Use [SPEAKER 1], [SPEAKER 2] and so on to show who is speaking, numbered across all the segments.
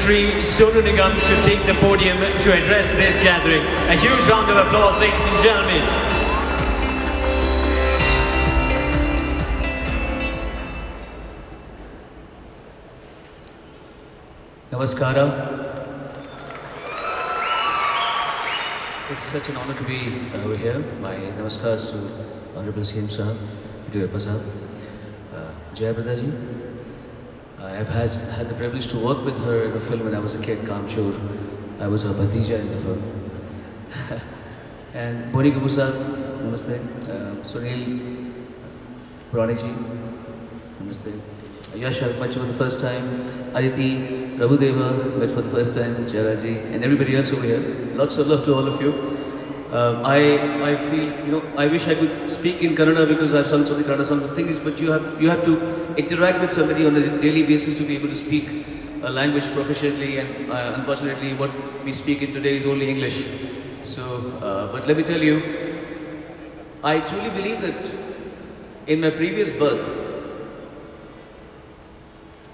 [SPEAKER 1] Shri Sonu Nigam to take the podium to address this gathering. A huge round of applause, ladies and gentlemen.
[SPEAKER 2] Namaskara. It's such an honor to be over here. My namaskars to Honorable CM Sahab, Yediyurappa Sahab, Jayapradha ji. I have had the privilege to work with her in a film when I was a kid, Kamchor. I was her Bhatija in the film. And Boni Kapoor Sahab, namaste. Sunil Purani ji, namaste. Yash I've met you for the first time. Aditi, Prabhudeva, met for the first time. Jayaraji, and everybody else over here. Lots of love to all of you. I feel, I wish I could speak in Kannada because I've sung so many Kannada songs. The thing is, but you have to interact with somebody on a daily basis to be able to speak a language proficiently, and unfortunately what we speak in today is only English. So, but let me tell you, I truly believe that in my previous birth,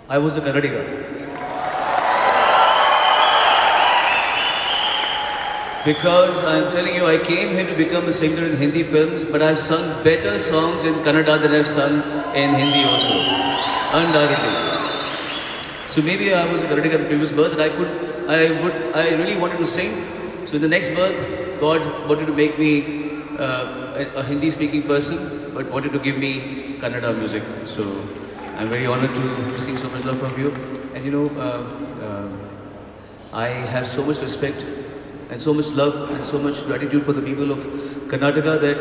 [SPEAKER 2] I was a Kannadiga. Because I'm telling you, I came here to become a singer in Hindi films, but I've sung better songs in Kannada than I've sung in Hindi also. Undoubtedly. So maybe I was a Kannadiga at the previous birth, and I really wanted to sing. So in the next birth, God wanted to make me a Hindi-speaking person, but wanted to give me Kannada music. So I'm very honored to receive so much love from you. And I have so much respect and so much love and so much gratitude for the people of Karnataka that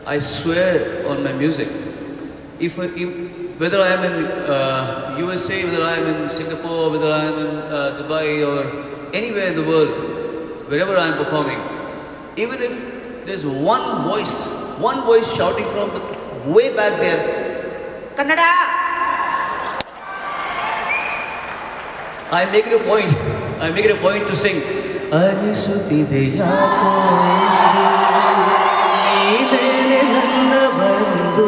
[SPEAKER 2] I swear on my music. Whether I am in USA, whether I am in Singapore, whether I am in Dubai or anywhere in the world, wherever I am performing, even if there's one voice shouting from the way back there, Kannada! I make it a point to sing. Anisutide yako needene nanna bandu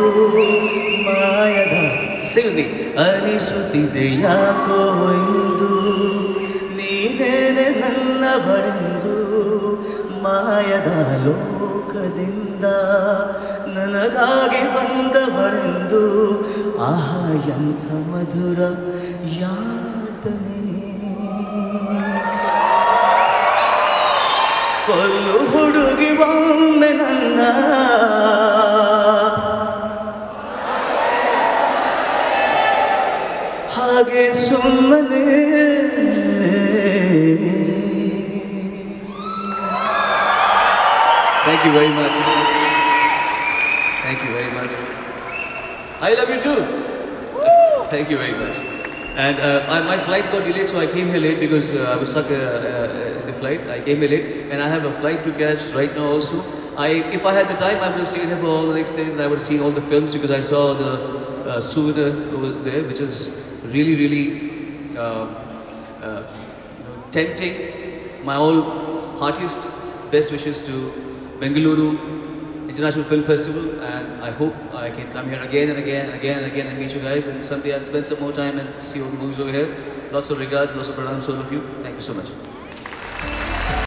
[SPEAKER 2] mayada. Sing with me. Anisutide yako indu needene nanna bandu mayada lokadinda ನನಗಾಗಿ ಬಂದವಳೆಂದು ಆಹಾ ಎಂಥ ಮಧುರ ಯಾತನೆ ಕೊಲ್ಲು ಹುಡುಗಿ ಒಮ್ಮೆ ನನ್ನ ಹಾಗೆ ಸುಮ್ಮನೆ Thank you very much. Thank you very much. I love you too. Thank you very much. And my flight got delayed, so I came here late because I was stuck in the flight. I came here late, and I have a flight to catch right now also. If I had the time, I would have stayed here for all the next days, and I would have seen all the films because I saw the souvenir over there, which is really, really tempting. My all heartiest best wishes to Bengaluru International Film Festival, and I hope I can come here again and again and again and again and meet you guys, and someday I'll spend some more time and see all the movies over here. Lots of regards, lots of pranams to all of you. Thank you so much.